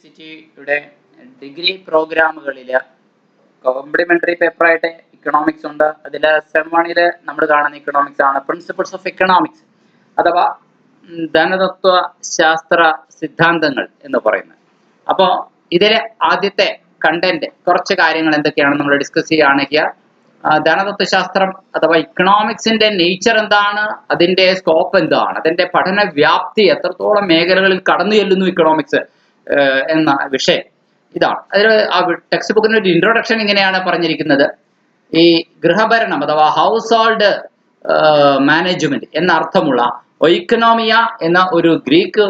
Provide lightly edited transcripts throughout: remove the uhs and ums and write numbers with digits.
യൂണിവേഴ്സിറ്റിയുടെ ഡിഗ്രി പ്രോഗ്രാമുകളിൽ complementary പേപ്പറായിട്ട് economics ഉണ്ട്. അതിൽ സെം 1 നമ്മൾ കാണുന്ന ഇക്കണോമിക്സ് ആണ് പ്രിൻസിപ്പിൾസ് ഓഫ് എക്കണോമിക്സ് അഥവാ ധനതത്വ ശാസ്ത്ര സിദ്ധാന്തങ്ങൾ എന്ന് പറയുന്നത്. അപ്പോൾ ഇതിലെ ആദ്യത്തെ കണ്ടന്റ് കുറച്ച് കാര്യങ്ങൾ എന്തൊക്കെയാണ് നമ്മൾ ഡിസ്കസ് ചെയ്യുകയാണെങ്കിൽ ധനതത്വശാസ്ത്രം അഥവാ ഇക്കണോമിക്സിന്റെ നേച്ചർ എന്താണ്, അതിന്റെ സ്കോപ്പ് എന്താണ്, അതിന്റെ പഠന വ്യാപ്തി എത്രത്തോളം മേഖലകളിൽ കടന്നു ചെല്ലുന്നു ഇക്കണോമിക്സ് എന്ന വിഷയം ഇതാണ്. അതിൽ ആ ടെക്സ്റ്റ് ബുക്കിന്റെ ഒരു ഇൻട്രൊഡക്ഷൻ ഇങ്ങനെയാണ് പറഞ്ഞിരിക്കുന്നത്. ഈ ഗൃഹഭരണം അഥവാ ഹൗസ് ഹോൾഡ് മാനേജ്മെന്റ് എന്ന അർത്ഥമുള്ള ഒയിക്കണോമിയ എന്ന ഒരു ഗ്രീക്ക്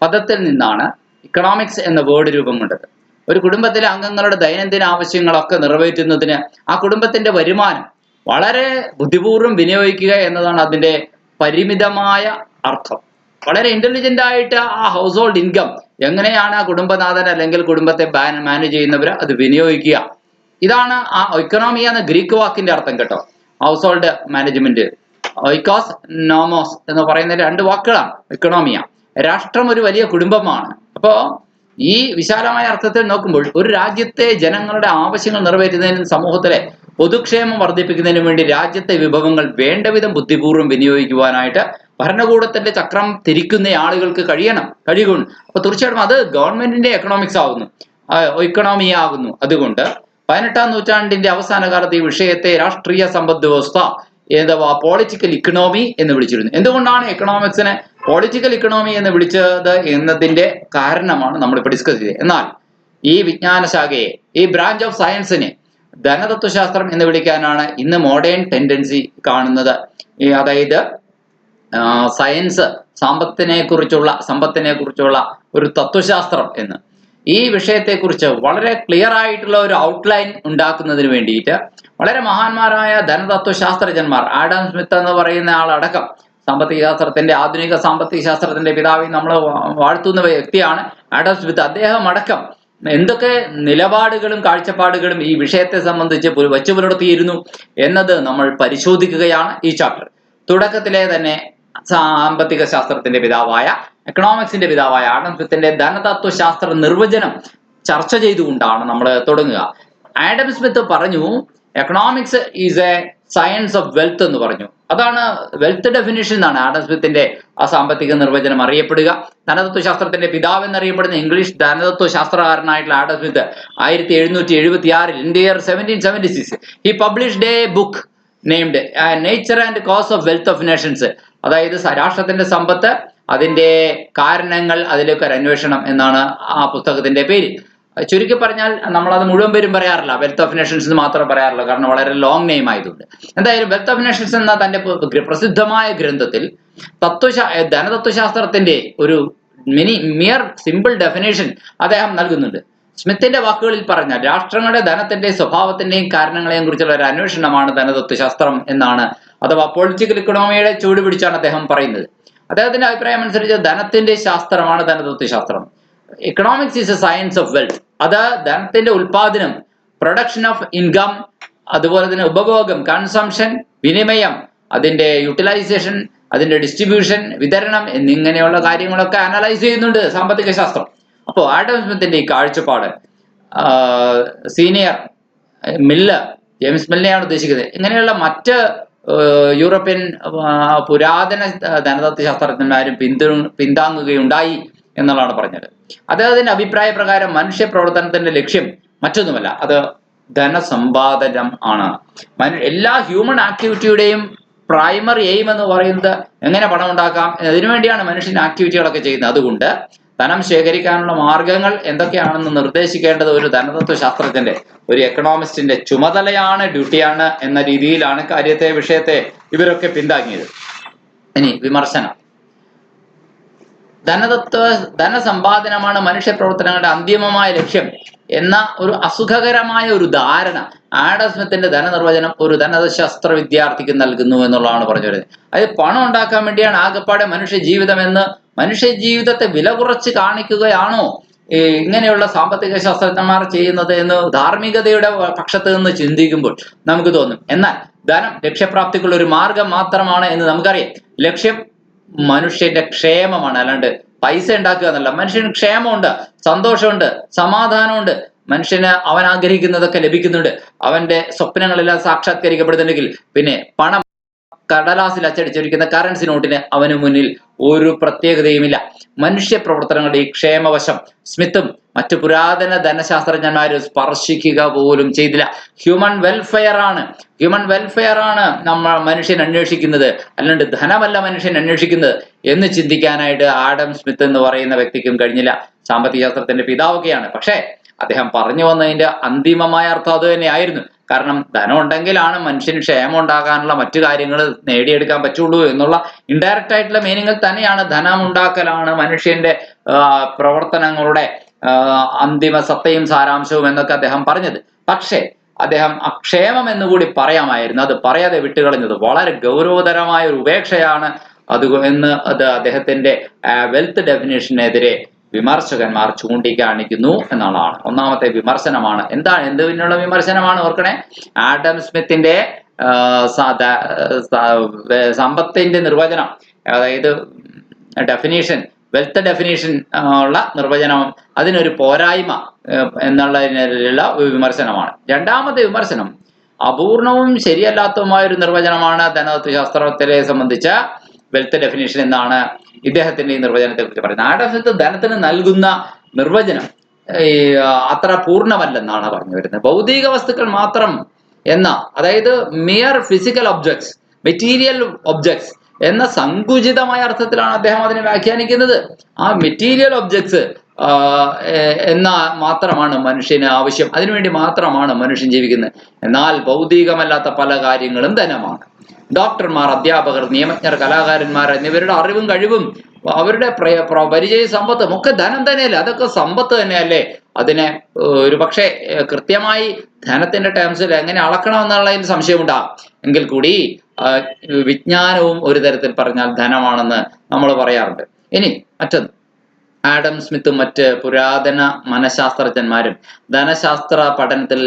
പദത്തിൽ നിന്നാണ് ഇക്കണോമിക്സ് എന്ന വേർഡ് രൂപം കൊണ്ടത്. ഒരു കുടുംബത്തിലെ അംഗങ്ങളുടെ ദൈനംദിന ആവശ്യങ്ങളൊക്കെ നിറവേറ്റുന്നതിന് ആ കുടുംബത്തിന്റെ വരുമാനം വളരെ ബുദ്ധിപൂർവ്വം വിനിയോഗിക്കുക എന്നതാണ് അതിന്റെ പരിമിതമായ അർത്ഥം. വളരെ ഇന്റലിജന്റ് ആയിട്ട് ആ ഹൗസ് ഹോൾഡ് ഇൻകം എങ്ങനെയാണ് ആ കുടുംബനാഥൻ അല്ലെങ്കിൽ കുടുംബത്തെ മാനേജ് ചെയ്യുന്നവർ അത് വിനിയോഗിക്കുക, ഇതാണ് ആ ഇക്കണോമിയ എന്ന ഗ്രീക്ക് വാക്കിന്റെ അർത്ഥം കേട്ടോ. ഹൗസ് ഹോൾഡ് മാനേജ്മെന്റ്, ഒയ്ക്കോസ് നോമോസ് എന്ന് പറയുന്ന 2 വാക്കുകളാണ്. ഇക്കണോമിയ, രാഷ്ട്രം ഒരു വലിയ കുടുംബമാണ്. അപ്പോ ഈ വിശാലമായ അർത്ഥത്തിൽ നോക്കുമ്പോൾ ഒരു രാജ്യത്തെ ജനങ്ങളുടെ ആവശ്യങ്ങൾ നിറവേറ്റുന്നതിനും സമൂഹത്തിലെ പൊതുക്ഷേമം വർദ്ധിപ്പിക്കുന്നതിനും വേണ്ടി രാജ്യത്തെ വിഭവങ്ങൾ വേണ്ടവിധം ബുദ്ധിപൂർവ്വം വിനിയോഗിക്കുവാനായിട്ട് ഭരണകൂടത്തിന്റെ ചക്രം തിരിക്കുന്ന ആളുകൾക്ക് കഴിയുകയുള്ളൂ. അപ്പൊ തീർച്ചയായിട്ടും അത് ഗവൺമെന്റിന്റെ എക്കണോമിക്സ് ആകുന്നു, ഇക്കണോമിയ ആകുന്നു. അതുകൊണ്ട് 18ാം നൂറ്റാണ്ടിന്റെ അവസാന കാലത്ത് ഈ വിഷയത്തെ രാഷ്ട്രീയ സമ്പദ് വ്യവസ്ഥ അഥവാ പൊളിറ്റിക്കൽ ഇക്കണോമി എന്ന് വിളിച്ചിരുന്നു. എന്തുകൊണ്ടാണ് എക്കണോമിക്സിനെ പൊളിറ്റിക്കൽ ഇക്കണോമി എന്ന് വിളിച്ചത് എന്നതിന്റെ കാരണമാണ് നമ്മളിപ്പോൾ ഡിസ്കസ് ചെയ്തത്. എന്നാൽ ഈ വിജ്ഞാന ശാഖയെ, ഈ ബ്രാഞ്ച് ഓഫ് സയൻസിനെ ധനതത്വശാസ്ത്രം എന്ന് വിളിക്കാനാണ് ഇന്ന് മോഡേൺ ടെൻഡൻസി കാണുന്നത്. അതായത് സയൻസ് സമ്പത്തിനെ കുറിച്ചുള്ള ഒരു തത്വശാസ്ത്രം എന്ന്. ഈ വിഷയത്തെക്കുറിച്ച് വളരെ ക്ലിയർ ആയിട്ടുള്ള ഒരു ഔട്ട്ലൈൻ ഉണ്ടാക്കുന്നതിന് വേണ്ടിയിട്ട് വളരെ മഹാന്മാരായ ധനതത്വശാസ്ത്രജ്ഞന്മാർ, ആഡം സ്മിത്ത് എന്ന് പറയുന്ന ആളടക്കം, ആധുനിക സാമ്പത്തിക ശാസ്ത്രത്തിന്റെ പിതാവിൽ നമ്മൾ വാഴ്ത്തുന്ന വ്യക്തിയാണ് ആഡം സ്മിത്ത്. അദ്ദേഹം അടക്കം എന്തൊക്കെ നിലപാടുകളും കാഴ്ചപ്പാടുകളും ഈ വിഷയത്തെ സംബന്ധിച്ച് വച്ചു പുലർത്തിയിരുന്നു എന്നത് നമ്മൾ പരിശോധിക്കുകയാണ് ഈ ചാപ്റ്റർ. തുടക്കത്തിലെ തന്നെ സാമ്പത്തിക ശാസ്ത്രത്തിന്റെ പിതാവായ, എക്കണോമിക്സിന്റെ പിതാവായ ആഡം സ്മിത്തിന്റെ ധനതത്വശാസ്ത്ര നിർവചനം ചർച്ച ചെയ്തുകൊണ്ടാണ് നമ്മൾ തുടങ്ങുക. ആഡം സ്മിത്ത് പറഞ്ഞു, economics is a science of wealth എന്ന് പറഞ്ഞു. അതാണ് വെൽത്ത് ഡെഫിനിഷൻ എന്നാണ് ആഡം സ്മിത്തിന്റെ ആ സാമ്പത്തിക നിർവചനം അറിയപ്പെടുക. ധനതത്വശാസ്ത്രത്തിന്റെ പിതാവ് എന്നറിയപ്പെടുന്ന ഇംഗ്ലീഷ് ധനതത്വശാസ്ത്രകാരനായിട്ടുള്ള Adam Smith 1776 in the year 1776 he published a book named Nature and Cause of Wealth of Nations. അതായത് രാഷ്ട്രത്തിന്റെ സമ്പത്ത്, അതിന്റെ കാരണങ്ങൾ, അതിലേക്ക് ഒരു അന്വേഷണം എന്നാണ് ആ പുസ്തകത്തിന്റെ പേര്. ചുരുക്കി പറഞ്ഞാൽ നമ്മളത് മുഴുവൻ പേരും പറയാറില്ല, വെൽത്ത് ഓഫ് നേഷൻസ് എന്ന് മാത്രം പറയാറില്ല, കാരണം വളരെ ലോങ് നെയിം ആയതുകൊണ്ട്. എന്തായാലും വെൽത്ത് ഓഫ് നേഷൻസ് എന്ന തന്റെ പ്രസിദ്ധമായ ഗ്രന്ഥത്തിൽ ധനതത്വശാസ്ത്രത്തിന്റെ ഒരു മിയർ സിമ്പിൾ ഡെഫിനേഷൻ അദ്ദേഹം നൽകുന്നുണ്ട്. സ്മിത്തിന്റെ വാക്കുകളിൽ പറഞ്ഞാൽ രാഷ്ട്രങ്ങളുടെ ധനത്തിന്റെ സ്വഭാവത്തിന്റെയും കാരണങ്ങളെയും കുറിച്ചുള്ള ഒരു അന്വേഷണമാണ് ധനതത്വശാസ്ത്രം എന്നാണ്, അഥവാ പൊളിറ്റിക്കൽ ഇക്കണോമിയുടെ ചൂട് പിടിച്ചാണ് അദ്ദേഹം പറയുന്നത്. അദ്ദേഹത്തിന്റെ അഭിപ്രായം അനുസരിച്ച് ധനത്തിന്റെ ശാസ്ത്രമാണ് ധനതത്വശാസ്ത്രം. Economics is a science of wealth. അത് ധനത്തിന്റെ ഉൽപാദനം, പ്രൊഡക്ഷൻ ഓഫ് ഇൻകം, അതുപോലെ തന്നെ ഉപഭോഗം, കൺസംഷൻ, വിനിമയം, അതിന്റെ യൂട്ടിലൈസേഷൻ, അതിന്റെ ഡിസ്ട്രിബ്യൂഷൻ, വിതരണം എന്നിങ്ങനെയുള്ള കാര്യങ്ങളൊക്കെ അനലൈസ് ചെയ്യുന്നുണ്ട് സാമ്പത്തിക ശാസ്ത്രം. അപ്പോൾ ആഡം സ്മിത്തിന്റെ ഈ കാഴ്ചപ്പാട് സീനിയർ ജെയിംസ് മില്ലെയാണ് ഉദ്ദേശിക്കുന്നത്. ഇങ്ങനെയുള്ള മറ്റ് യൂറോപ്യൻ പുരാതന ധനതത്വശാസ്ത്രജ്ഞന്മാരും പിന്താങ്ങുകയുണ്ടായി എന്നുള്ളതാണ് പറഞ്ഞത്. അദ്ദേഹത്തിന്റെ അഭിപ്രായ പ്രകാരം മനുഷ്യ പ്രവർത്തനത്തിന്റെ ലക്ഷ്യം മറ്റൊന്നുമല്ല, അത് ധനസമ്പാദനം ആണ്. എല്ലാ ഹ്യൂമൻ ആക്ടിവിറ്റിയുടെയും പ്രൈമറി എയിം എന്ന് പറയുന്നത് എങ്ങനെ പണം ഉണ്ടാക്കാം, അതിനുവേണ്ടിയാണ് മനുഷ്യൻ ആക്ടിവിറ്റികളൊക്കെ ചെയ്യുന്നത്. അതുകൊണ്ട് ധനം ശേഖരിക്കാനുള്ള മാർഗങ്ങൾ എന്തൊക്കെയാണെന്ന് നിർദ്ദേശിക്കേണ്ടത് ഒരു ധനതത്വശാസ്ത്രജ്ഞന്റെ, ഒരു എക്കണോമിസ്റ്റിന്റെ ചുമതലയാണ്, ഡ്യൂട്ടിയാണ് എന്ന രീതിയിലാണ് വിഷയത്തെ ഇവരൊക്കെ പിന്താങ്ങിയത്. ഇനി വിമർശനം. ധനസമ്പാദനമാണ് മനുഷ്യ പ്രവർത്തനങ്ങളുടെ അന്തിമമായ ലക്ഷ്യം എന്ന ഒരു അസുഖകരമായ ഒരു ധാരണ ആഡം സ്മിത്തിന്റെ ധനനിർവചനം ഒരു ധനശാസ്ത്ര വിദ്യാർത്ഥിക്ക് നൽകുന്നു എന്നുള്ളതാണ് പറഞ്ഞു വരുന്നത്. അതായത് പണം ഉണ്ടാക്കാൻ വേണ്ടിയാണ് ആകെപ്പാടെ മനുഷ്യ ജീവിതം എന്ന്, മനുഷ്യ ജീവിതത്തെ വില കുറച്ച് കാണിക്കുകയാണോ ഇങ്ങനെയുള്ള സാമ്പത്തിക ശാസ്ത്രജ്ഞന്മാർ ചെയ്യുന്നത് എന്ന് ധാർമ്മികതയുടെ പക്ഷത്ത് നിന്ന് ചിന്തിക്കുമ്പോൾ നമുക്ക് തോന്നും. എന്നാൽ ധനം ലക്ഷ്യപ്രാപ്തിക്കുള്ള ഒരു മാർഗം മാത്രമാണ് എന്ന് നമുക്കറിയാം. ലക്ഷ്യം മനുഷ്യന്റെ ക്ഷേമമാണ്, അല്ലാണ്ട് പൈസ ഉണ്ടാക്കുക എന്നല്ല. മനുഷ്യന് ക്ഷേമമുണ്ട്, സന്തോഷമുണ്ട്, സമാധാനമുണ്ട്, മനുഷ്യന് അവൻ ആഗ്രഹിക്കുന്നതൊക്കെ ലഭിക്കുന്നുണ്ട്, അവന്റെ സ്വപ്നങ്ങളെല്ലാം സാക്ഷാത്കരിക്കപ്പെടുന്നുണ്ടെങ്കിൽ പിന്നെ പണം കടലാസിൽ അച്ചടിച്ചിരിക്കുന്ന കറൻസി നോട്ടിന് അവന് മുന്നിൽ ഒരു പ്രത്യേകതയുമില്ല. മനുഷ്യ പ്രവർത്തനങ്ങളുടെ ഈ ക്ഷേമവശം സ്മിത്തും മറ്റു പുരാതന ധനശാസ്ത്രജ്ഞന്മാരും സ്പർശിക്കുക പോലും ചെയ്തില്ല. ഹ്യൂമൻ വെൽഫെയർ ആണ് നമ്മൾ മനുഷ്യൻ അന്വേഷിക്കുന്നത്, അല്ലാണ്ട് ധനമല്ല മനുഷ്യൻ അന്വേഷിക്കുന്നത് എന്ന് ചിന്തിക്കാനായിട്ട് ആഡം സ്മിത്ത് എന്ന് പറയുന്ന വ്യക്തിക്കും കഴിഞ്ഞില്ല. സാമ്പത്തിക ശാസ്ത്രത്തിന്റെ പിതാവൊക്കെയാണ്. പക്ഷേ അദ്ദേഹം പറഞ്ഞു വന്നതിന്റെ അന്തിമമായ അർത്ഥം അത് തന്നെയായിരുന്നു. കാരണം ധനം ഉണ്ടെങ്കിലാണ് മനുഷ്യന് ക്ഷേമം ഉണ്ടാകാനുള്ള മറ്റു കാര്യങ്ങൾ നേടിയെടുക്കാൻ പറ്റുള്ളൂ എന്നുള്ള ഇൻഡയറക്റ്റ് ആയിട്ടുള്ള മീനിങ്ങിൽ തന്നെയാണ് ധനം ഉണ്ടാക്കലാണ് മനുഷ്യന്റെ പ്രവർത്തനങ്ങളുടെ അന്തിമ സത്തയും സാരാംശവും എന്നൊക്കെ അദ്ദേഹം പറഞ്ഞത്. പക്ഷേ അദ്ദേഹം അക്ഷേമം എന്നുകൂടി പറയാമായിരുന്നു. അത് പറയാതെ വിട്ടുകളഞ്ഞത് വളരെ ഗൗരവതരമായ ഒരു ഉപേക്ഷയാണ് അത് അദ്ദേഹത്തിന്റെ വെൽത്ത് ഡെഫിനേഷനെതിരെ വിമർശകന്മാർ ചൂണ്ടിക്കാണിക്കുന്നു എന്നുള്ളതാണ്. ഒന്നാമത്തെ വിമർശനമാണ്. എന്തിനുള്ള വിമർശനമാണ് ഓർക്കണേ? ആഡം സ്മിത്തിന്റെ സമ്പത്തിന്റെ നിർവചനം, അതായത് ഡെഫിനേഷൻ, വെൽത്ത് ഡെഫിനേഷൻ ഉള്ള നിർവചനം, അതിനൊരു പോരായ്മ എന്നുള്ളതിനുള്ള വിമർശനമാണ്. രണ്ടാമത്തെ വിമർശനം അപൂർണവും ശരിയല്ലാത്തതുമായ ഒരു നിർവചനമാണ് ധനതത്വശാസ്ത്രത്തെ സംബന്ധിച്ച വെൽത്ത് ഡെഫിനേഷൻ എന്നാണ് ഇദ്ദേഹത്തിന്റെ ഈ നിർവചനത്തെ കുറിച്ച് പറയുന്നത്. ആഡം സ്മിത്ത് ധനത്തിന് നൽകുന്ന നിർവചനം അത്ര പൂർണ്ണമല്ലെന്നാണ് പറഞ്ഞു വരുന്നത്. ഭൗതിക വസ്തുക്കൾ മാത്രം എന്ന, അതായത് mere physical objects, material objects എന്ന സങ്കുചിതമായ അർത്ഥത്തിലാണ് അദ്ദേഹം അതിനെ വ്യാഖ്യാനിക്കുന്നത്. ആ മെറ്റീരിയൽ ഒബ്ജക്ട്സ് എന്ന മാത്രമാണ് മനുഷ്യന് ആവശ്യം, അതിനുവേണ്ടി മാത്രമാണ് മനുഷ്യൻ ജീവിക്കുന്നത്. എന്നാൽ ഭൗതികമല്ലാത്ത പല കാര്യങ്ങളും ധനമാണ്. ഡോക്ടർമാർ, അധ്യാപകർ, നിയമജ്ഞർ, കലാകാരന്മാർ എന്നിവരുടെ അറിവും കഴിവും അവരുടെ പരിചയ സമ്പത്തും ഒക്കെ ധനം തന്നെയല്ലേ? അതൊക്കെ സമ്പത്ത് തന്നെയല്ലേ? അതിനെ ഒരു പക്ഷേ കൃത്യമായി ധനത്തിന്റെ ടേംസിൽ എങ്ങനെ അളക്കണമെന്നുള്ളതിൽ സംശയമുണ്ടാകും. എങ്കിൽ കൂടി വിജ്ഞാനവും ഒരു തരത്തിൽ പറഞ്ഞാൽ ധനമാണെന്ന് നമ്മൾ പറയാറുണ്ട്. ഇനി മറ്റൊന്ന്, ആഡം സ്മിത്തും മറ്റ് പുരാതന മനഃശാസ്ത്രജ്ഞന്മാരും ധനശാസ്ത്ര പഠനത്തിൽ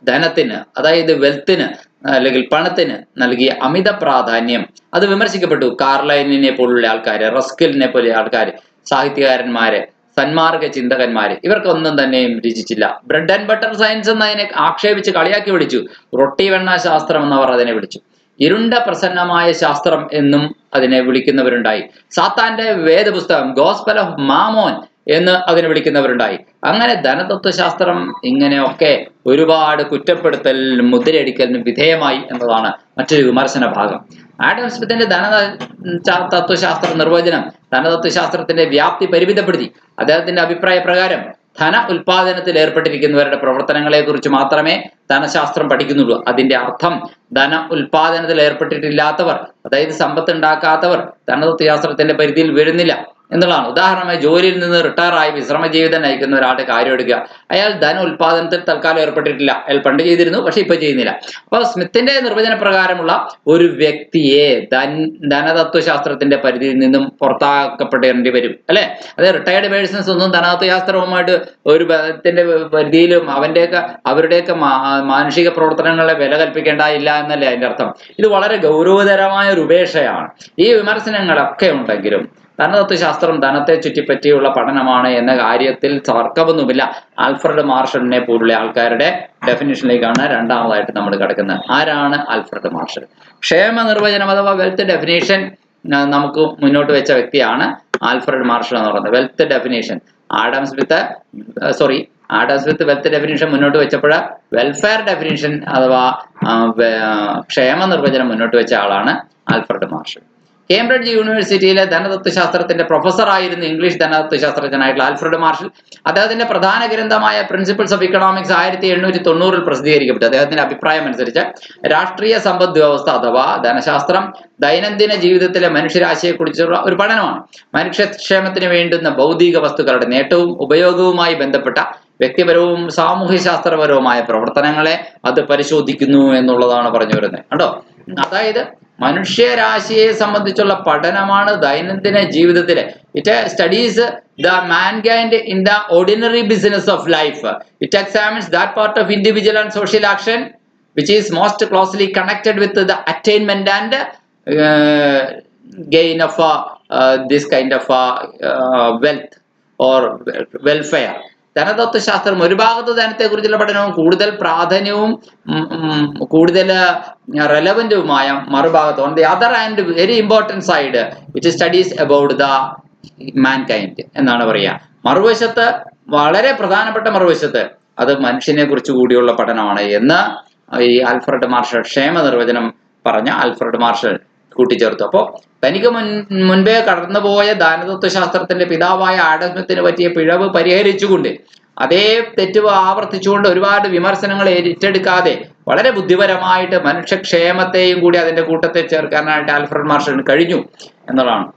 ധനത്തിന്, അതായത് വെൽത്തിന് അല്ലെങ്കിൽ പണത്തിന് നൽകിയ അമിത പ്രാധാന്യം അത് വിമർശിക്കപ്പെട്ടു. കാർലൈലിനെ പോലുള്ള ആൾക്കാര്, റസ്കിലിനെ പോലെ ആൾക്കാര്, സാഹിത്യകാരന്മാര്, സന്മാർഗ ചിന്തകന്മാര്, ഇവർക്കൊന്നും തന്നെയും രുചിച്ചില്ല. ബ്രെഡ് ആൻഡ് ബട്ടർ സയൻസ് എന്നതിനെ ആക്ഷേപിച്ച് കളിയാക്കി വിളിച്ചു. റൊട്ടി വെണ്ണ ശാസ്ത്രം എന്നവർ അതിനെ വിളിച്ചു. ഇരുണ്ട പ്രസന്നമായ ശാസ്ത്രം എന്നും അതിനെ വിളിക്കുന്നവരുണ്ടായി. സാത്താന്റെ വേദപുസ്തകം, ഗോസ്പൽ ഓഫ് മാമോൻ എന്ന് അതിനെ വിളിക്കുന്നവരുണ്ടായി. അങ്ങനെ ധനതത്വശാസ്ത്രം ഇങ്ങനെയൊക്കെ ഒരുപാട് കുറ്റപ്പെടുത്തൽ, മുദ്രയടിക്കലിന് വിധേയമായി എന്നതാണ് മറ്റൊരു വിമർശന ഭാഗം. ആഡം സ്മിത്തിന്റെ തത്വശാസ്ത്ര നിർവചനം ധനതത്വശാസ്ത്രത്തിന്റെ വ്യാപ്തി പരിമിതപ്പെടുത്തി. അദ്ദേഹത്തിന്റെ അഭിപ്രായ പ്രകാരം ധന ഉൽപാദനത്തിൽ ഏർപ്പെട്ടിരിക്കുന്നവരുടെ പ്രവർത്തനങ്ങളെ കുറിച്ച് മാത്രമേ ധനശാസ്ത്രം പഠിക്കുന്നുള്ളൂ. അതിന്റെ അർത്ഥം ധന ഉൽപാദനത്തിൽ ഏർപ്പെട്ടിട്ടില്ലാത്തവർ, അതായത് സമ്പത്ത് ഉണ്ടാക്കാത്തവർ ധനതത്വശാസ്ത്രത്തിന്റെ പരിധിയിൽ വരുന്നില്ല എന്നുള്ളതാണ്. ഉദാഹരണമായി ജോലിയിൽ നിന്ന് റിട്ടയർ ആയി വിശ്രമ ജീവിതം നയിക്കുന്ന ഒരാളുടെ കാര്യം എടുക്കുക. അയാൾ ധന ഉൽപാദനത്തിൽ തൽക്കാലം ഏർപ്പെട്ടിട്ടില്ല. അയാൾ പണ്ട് ചെയ്തിരുന്നു, പക്ഷെ ഇപ്പൊ ചെയ്യുന്നില്ല. അപ്പോൾ സ്മിത്തിന്റെ നിർവചന പ്രകാരമുള്ള ഒരു വ്യക്തിയെ ധനതത്വശാസ്ത്രത്തിന്റെ പരിധിയിൽ നിന്നും പുറത്താക്കപ്പെടേണ്ടി വരും, അല്ലെ? അതായത് റിട്ടയർഡ് പേഴ്സൺസ് ഒന്നും ധനതത്വശാസ്ത്രവുമായിട്ട് ഒരു ബന്ധത്തിന്റെ പരിധിയിലും അവരുടെയൊക്കെ മാനുഷിക പ്രവർത്തനങ്ങളെ വില കൽപ്പിക്കേണ്ടതില്ല എന്നല്ലേ അതിന്റെ അർത്ഥം. ഇത് വളരെ ഗൗരവതരമായ ഒരു ഉപേക്ഷയാണ്. ഈ വിമർശനങ്ങളൊക്കെ ഉണ്ടെങ്കിലും ധനതത്വശാസ്ത്രം ധനത്തെ ചുറ്റിപ്പറ്റിയുള്ള പഠനമാണ് എന്ന കാര്യത്തിൽ തർക്കമൊന്നുമില്ല. ആൽഫ്രഡ് മാർഷലിനെ പോലുള്ള ആൾക്കാരുടെ ഡെഫിനിഷനിലേക്കാണ് രണ്ടാമതായിട്ട് നമ്മൾ കിടക്കുന്നത്. ആരാണ് ആൽഫ്രഡ് മാർഷൽ? ക്ഷേമ നിർവചനം അഥവാ വെൽത്ത് ഡെഫിനേഷൻ നമുക്ക് മുന്നോട്ട് വെച്ച വ്യക്തിയാണ് ആൽഫ്രഡ് മാർഷൽ എന്ന് പറയുന്നത്. Wealth definition Adam Smith wealth definition മുന്നോട്ട് വെച്ചപ്പോൾ വെൽഫെയർ ഡെഫിനേഷൻ അഥവാ ക്ഷേമ നിർവചനം മുന്നോട്ട് വെച്ച ആളാണ് ആൽഫ്രഡ് മാർഷൽ. കേംബ്രിഡ്ജ് യൂണിവേഴ്സിറ്റിയിലെ ധനതത്വശാസ്ത്രത്തിന്റെ പ്രൊഫസർ ആയിരുന്നു ഇംഗ്ലീഷ് ധനതത്വശാസ്ത്രജ്ഞനായിട്ടുള്ള ആൽഫ്രഡ് മാർഷൽ. അദ്ദേഹത്തിന്റെ പ്രധാന ഗ്രന്ഥമായ പ്രിൻസിപ്പിൾസ് ഓഫ് ഇക്കണോമിക്സ് 1890 പ്രസിദ്ധീകരിക്കപ്പെട്ടു. അദ്ദേഹത്തിന്റെ അഭിപ്രായം അനുസരിച്ച് രാഷ്ട്രീയ സമ്പദ് വ്യവസ്ഥ അഥവാ ധനശാസ്ത്രം ദൈനംദിന ജീവിതത്തിലെ മനുഷ്യരാശിയെക്കുറിച്ചുള്ള ഒരു പഠനമാണ്. മനുഷ്യക്ഷേമത്തിന് വേണ്ടുന്ന ഭൗതിക വസ്തുക്കളുടെ നേട്ടവും ഉപയോഗവുമായി ബന്ധപ്പെട്ട വ്യക്തിപരവും സാമൂഹ്യ ശാസ്ത്രപരവുമായ പ്രവർത്തനങ്ങളെ അത് പരിശോധിക്കുന്നു എന്നുള്ളതാണ് പറഞ്ഞു വരുന്നത്. കണ്ടോ? അതായത് മനുഷ്യരാശിയെ സംബന്ധിച്ചുള്ള പഠനമാണ് ദൈനംദിന ജീവിതത്തിലെ. It studies the mankind in the ordinary business of life. It examines that part of individual and social action which is most closely connected with the attainment and gain of this kind of wealth or welfare. ധനതത്വശാസ്ത്രം ഒരു ഭാഗത്ത് ധനത്തെക്കുറിച്ചുള്ള പഠനവും കൂടുതൽ പ്രാധാന്യവും കൂടുതൽ റെലവന്റുമായ മറുഭാഗത്ത് on the other and very important side it studies about the mankind എന്നാണ് പറയുക. മറുവശത്ത് വളരെ പ്രധാനപ്പെട്ട മറുവശത്ത് അത് മനുഷ്യനെ കുറിച്ച് കൂടിയുള്ള പഠനമാണ് എന്ന് ഈ ആൽഫ്രഡ് മാർഷൽ ക്ഷേമ നിർവചനം പറഞ്ഞ ആൽഫ്രഡ് മാർഷൽ കൂട്ടിച്ചേർത്തു. അപ്പോൾ തനിക്ക് മുൻപേ കടന്നുപോയ ധനതത്വശാസ്ത്രത്തിന്റെ പിതാവായ ആഡം സ്മിത്തിന് പറ്റിയ പിഴവ് പരിഹരിച്ചുകൊണ്ട് അതേ തെറ്റ് ആവർത്തിച്ചുകൊണ്ട് ഒരുപാട് വിമർശനങ്ങൾ ഏറ്റെടുക്കാതെ വളരെ ബുദ്ധിപരമായിട്ട് മനുഷ്യക്ഷേമത്തെയും കൂടി അതിന്റെ കൂട്ടത്തിൽ ചേർക്കാനായിട്ട് ആൽഫ്രഡ് മാർഷലിന് കഴിഞ്ഞു എന്നുള്ളതാണ്.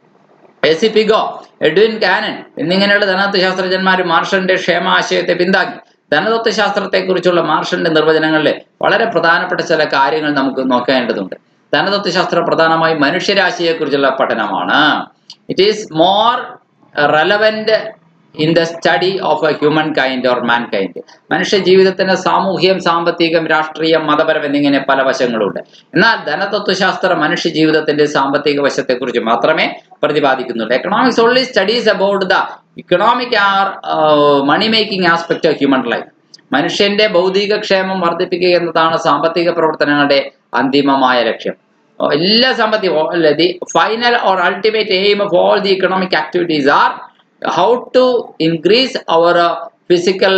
എ.സി. പിഗോ, എഡ്വിൻ കാനൻ എന്നിങ്ങനെയുള്ള ധനതത്വശാസ്ത്രജ്ഞന്മാർ മാർഷലിന്റെ ക്ഷേമാശയത്തെ പിന്താങ്ങി. ധനതത്വശാസ്ത്രത്തെക്കുറിച്ചുള്ള മാർഷലിന്റെ നിർവചനങ്ങളിലെ വളരെ പ്രധാനപ്പെട്ട ചില കാര്യങ്ങൾ നമുക്ക് നോക്കേണ്ടതുണ്ട്. ധനതത്വശാസ്ത്രം പ്രധാനമായും മനുഷ്യരാശിയെക്കുറിച്ചുള്ള പഠനമാണ്. It is more relevant in the study of A human kind or man kind. മനുഷ്യ ജീവിതത്തിന് സാമൂഹ്യം, സാമ്പത്തികം, രാഷ്ട്രീയം, മതപരം എന്നിങ്ങനെ പല വശങ്ങളുണ്ട്. എന്നാൽ ധനതത്വശാസ്ത്രം മനുഷ്യ ജീവിതത്തിന്റെ സാമ്പത്തിക വശത്തെക്കുറിച്ച് മാത്രമേ പ്രതിപാദിക്കുന്നുള്ളൂ. Economics only studies about the economic or money making aspect of human life. മനുഷ്യന്റെ ഭൗതിക ക്ഷേമം വർദ്ധിപ്പിക്കുക എന്നതാണ് സാമ്പത്തിക പ്രവർത്തനങ്ങളുടെ അന്തിമമായ ലക്ഷ്യം. എല്ലാ സാമ്പത്തിക the final or ultimate aim of all the economic activities are how to increase our physical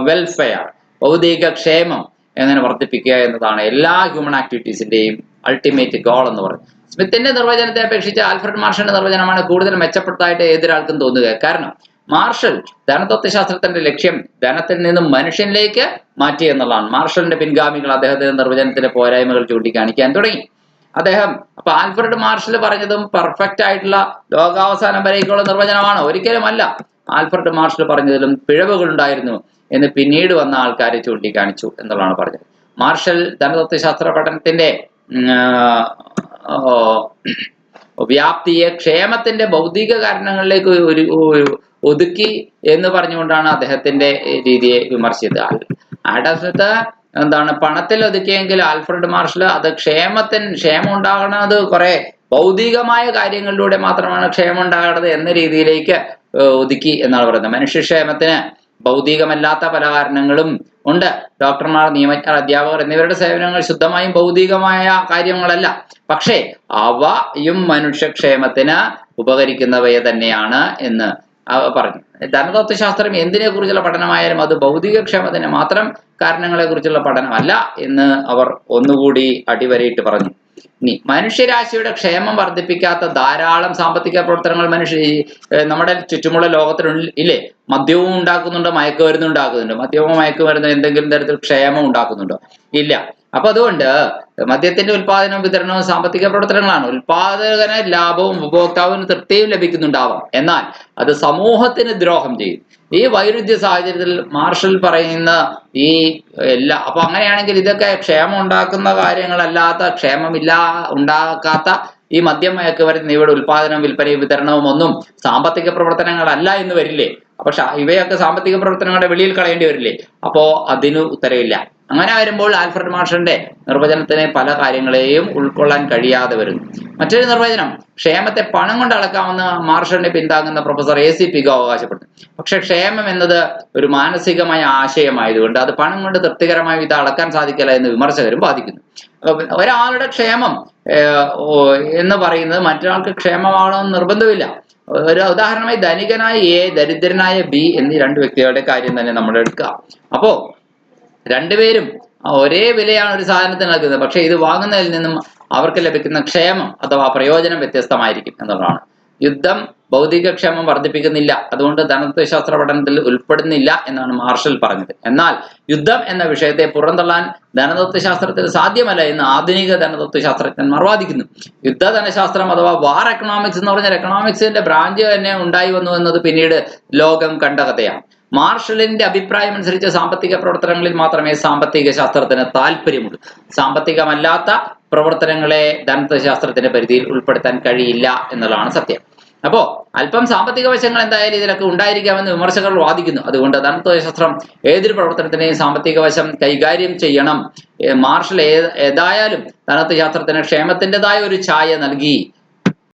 welfare. ഭൗതിക ക്ഷേമം എങ്ങനെ വർദ്ധിപ്പിക്കുക എന്നതാണ് എല്ലാ ഹ്യൂമൻ ആക്ടിവിറ്റീസിന്റെയും അൾട്ടിമേറ്റ് ഗോൾ എന്ന് പറയുന്നത്. സ്മിത്തിന്റെ നിർവചനത്തെ അപേക്ഷിച്ച് ആൽഫ്രഡ് മാർഷലിന്റെ നിർവചനമാണ് കൂടുതൽ മെച്ചപ്പെട്ടതായിട്ട് ഏതൊരാൾക്കും തോന്നുക. കാരണം മാർഷൽ ധനതത്വശാസ്ത്രത്തിന്റെ ലക്ഷ്യം ധനത്തിൽ നിന്നും മനുഷ്യനിലേക്ക് മാറ്റി എന്നുള്ളതാണ്. മാർഷലിന്റെ പിൻഗാമികൾ അദ്ദേഹത്തിന്റെ നിർവചനത്തിന്റെ പോരായ്മകൾ ചൂണ്ടിക്കാണിക്കാൻ തുടങ്ങി. അപ്പൊ ആൽഫ്രഡ് മാർഷൽ പറഞ്ഞതും പെർഫെക്റ്റ് ആയിട്ടുള്ള ലോകാവസാനം വരേക്കുള്ള നിർവചനമാണ്? ഒരിക്കലുമല്ല. ആൽഫ്രഡ് മാർഷൽ പറഞ്ഞതിലും പിഴവുകൾ ഉണ്ടായിരുന്നു എന്ന് പിന്നീട് വന്ന ആൾക്കാരെ ചൂണ്ടിക്കാണിച്ചു എന്നുള്ളതാണ് പറഞ്ഞത്. മാർഷൽ ധനതത്വശാസ്ത്ര പഠനത്തിന്റെ വ്യാപ്തിയെ ക്ഷേമത്തിന്റെ ഭൗതിക കാരണങ്ങളിലേക്ക് ഒതുക്കി എന്ന് പറഞ്ഞുകൊണ്ടാണ് അദ്ദേഹത്തിന്റെ രീതിയെ വിമർശിച്ചത്. ആഡം സ്മിത്ത് പണത്തിൽ ഒതുക്കിയെങ്കിൽ ആൽഫ്രഡ് മാർഷൽ അത് ക്ഷേമം ഉണ്ടാകുന്നത് കുറെ ഭൗതികമായ കാര്യങ്ങളിലൂടെ മാത്രമാണ് ക്ഷേമം ഉണ്ടാകുന്നത് എന്ന രീതിയിലേക്ക് ഒതുക്കി എന്നാണ് പറയുന്നത്. മനുഷ്യക്ഷേമത്തിന് ഭൗതികമല്ലാത്ത പല കാരണങ്ങളും ഉണ്ട്. ഡോക്ടർമാർ, നിയമജ്ഞർ, അധ്യാപകർ എന്നിവരുടെ സേവനങ്ങൾ ശുദ്ധമായും ഭൗതികമായ കാര്യങ്ങളല്ല. പക്ഷേ അവയും മനുഷ്യക്ഷേമത്തിന് ഉപകരിക്കുന്നവയെ തന്നെയാണ് എന്ന് പറഞ്ഞു. ധനതത്വശാസ്ത്രം എന്തിനെ കുറിച്ചുള്ള പഠനമായാലും അത് ഭൗതിക ക്ഷേമത്തിന് മാത്രം കാരണങ്ങളെ കുറിച്ചുള്ള പഠനമല്ല എന്ന് അവർ ഒന്നുകൂടി അടിവരയിട്ട് പറഞ്ഞു. ഇനി മനുഷ്യരാശിയുടെ ക്ഷേമം വർദ്ധിപ്പിക്കാത്ത ധാരാളം സാമ്പത്തിക പ്രവർത്തനങ്ങൾ നമ്മുടെ ചുറ്റുമുള്ള ലോകത്തിനുള്ളിൽ ഇല്ലേ? മദ്യവും ഉണ്ടാക്കുന്നുണ്ടോ, മയക്കുമരുന്നും ഉണ്ടാക്കുന്നുണ്ടോ? മദ്യവും മയക്കുമരുന്നും എന്തെങ്കിലും തരത്തിൽ ക്ഷേമം ഉണ്ടാക്കുന്നുണ്ടോ? ഇല്ല. അപ്പൊ അതുകൊണ്ട് മദ്യത്തിന്റെ ഉൽപാദനവും വിതരണവും സാമ്പത്തിക പ്രവർത്തനങ്ങളാണ്. ഉൽപാദകന് ലാഭവും ഉപഭോക്താവിന് തൃപ്തിയും ലഭിക്കുന്നുണ്ടാവാം, എന്നാൽ അത് സമൂഹത്തിന് ദ്രോഹം ചെയ്യും. ഈ വൈരുദ്ധ്യ സാഹചര്യത്തിൽ മാർഷൽ പറയുന്ന ഈ അപ്പൊ അങ്ങനെയാണെങ്കിൽ ഇതൊക്കെ ക്ഷേമം ഉണ്ടാക്കുന്ന കാര്യങ്ങളല്ലാത്ത, ഉണ്ടാക്കാത്ത ഈ മദ്യം, മയക്കുമരുന്ന് ഇവയുടെ ഉൽപാദനവും വിൽപ്പനയും വിതരണവും ഒന്നും സാമ്പത്തിക പ്രവർത്തനങ്ങളല്ല എന്ന് വരില്ലേ? പക്ഷെ ഇവയൊക്കെ സാമ്പത്തിക പ്രവർത്തനങ്ങളുടെ വെളിയിൽ കളയേണ്ടി വരില്ലേ? അപ്പോ അതിന് ഉത്തരവില്ല. അങ്ങനെ വരുമ്പോൾ ആൽഫ്രഡ് മാർഷലിന്റെ നിർവചനത്തിന് പല കാര്യങ്ങളെയും ഉൾക്കൊള്ളാൻ കഴിയാതെ വരുന്നു. മറ്റൊരു നിർവചനം ക്ഷേമത്തെ പണം കൊണ്ട് അളക്കാമെന്ന് മാർഷലിനെ പിന്താങ്ങുന്ന പ്രൊഫസർ എ.സി. പിഗോ അവകാശപ്പെടുന്നു. പക്ഷെ ക്ഷേമം എന്നത് ഒരു മാനസികമായ ആശയമായതുകൊണ്ട് അത് പണം കൊണ്ട് തൃപ്തികരമായി ഇത് അളക്കാൻ സാധിക്കില്ല എന്ന് വിമർശകരും വാദിക്കുന്നു. ഒരാളുടെ ക്ഷേമം എന്ന് പറയുന്നത് മറ്റൊരാൾക്ക് ക്ഷേമമാകണമെന്ന് നിർബന്ധമില്ല. ഒരു ഉദാഹരണമായി ധനികനായ എ, ദരിദ്രനായ ബി എന്നീ രണ്ട് വ്യക്തികളുടെ കാര്യം തന്നെ നമ്മൾ എടുക്കുക. അപ്പോ രണ്ടുപേരും ഒരേ വിലയാണ് ഒരു സാധനത്തിന് നൽകുന്നത്. പക്ഷെ ഇത് വാങ്ങുന്നതിൽ നിന്നും അവർക്ക് ലഭിക്കുന്ന ക്ഷേമം അഥവാ പ്രയോജനം വ്യത്യസ്തമായിരിക്കും എന്നുള്ളതാണ്. യുദ്ധം ഭൗതിക ക്ഷേമം വർദ്ധിപ്പിക്കുന്നില്ല, അതുകൊണ്ട് ധനതത്വശാസ്ത്ര പഠനത്തിൽ ഉൾപ്പെടുന്നില്ല എന്നാണ് മാർഷൽ പറഞ്ഞത്. എന്നാൽ യുദ്ധം എന്ന വിഷയത്തെ പുറന്തള്ളാൻ ധനതത്വശാസ്ത്രത്തിൽ സാധ്യമല്ല എന്ന് ആധുനിക ധനതത്വശാസ്ത്രജ്ഞന്മാർ വാദിക്കുന്നു. യുദ്ധധനശാസ്ത്രം അഥവാ വാർ എക്കണോമിക്സ് എന്ന് പറഞ്ഞാൽ എക്കണോമിക്സിന്റെ ബ്രാഞ്ച് തന്നെ ഉണ്ടായി വന്നു എന്നത് പിന്നീട് ലോകം കണ്ട കഥയാണ്. മാർഷലിന്റെ അഭിപ്രായം അനുസരിച്ച് സാമ്പത്തിക പ്രവർത്തനങ്ങളിൽ മാത്രമേ സാമ്പത്തിക ശാസ്ത്രത്തിന് താല്പര്യമുള്ളൂ. സാമ്പത്തികമല്ലാത്ത പ്രവർത്തനങ്ങളെ ധനതത്വശാസ്ത്രത്തിന്റെ പരിധിയിൽ ഉൾപ്പെടുത്താൻ കഴിയില്ല എന്നുള്ളതാണ് സത്യം. അപ്പോ അല്പം സാമ്പത്തിക വശങ്ങൾ എന്തായാലും ഇതിലൊക്കെ ഉണ്ടായിരിക്കാമെന്ന് വിമർശകർ വാദിക്കുന്നു. അതുകൊണ്ട് ധനതത്വശാസ്ത്രം ഏതൊരു പ്രവർത്തനത്തിനെയും സാമ്പത്തിക വശം കൈകാര്യം ചെയ്യണം. മാർഷൽ ഏതായാലും ധനതത്വശാസ്ത്രത്തിന് ക്ഷേമത്തിൻ്റെതായ ഒരു ഛായ നൽകി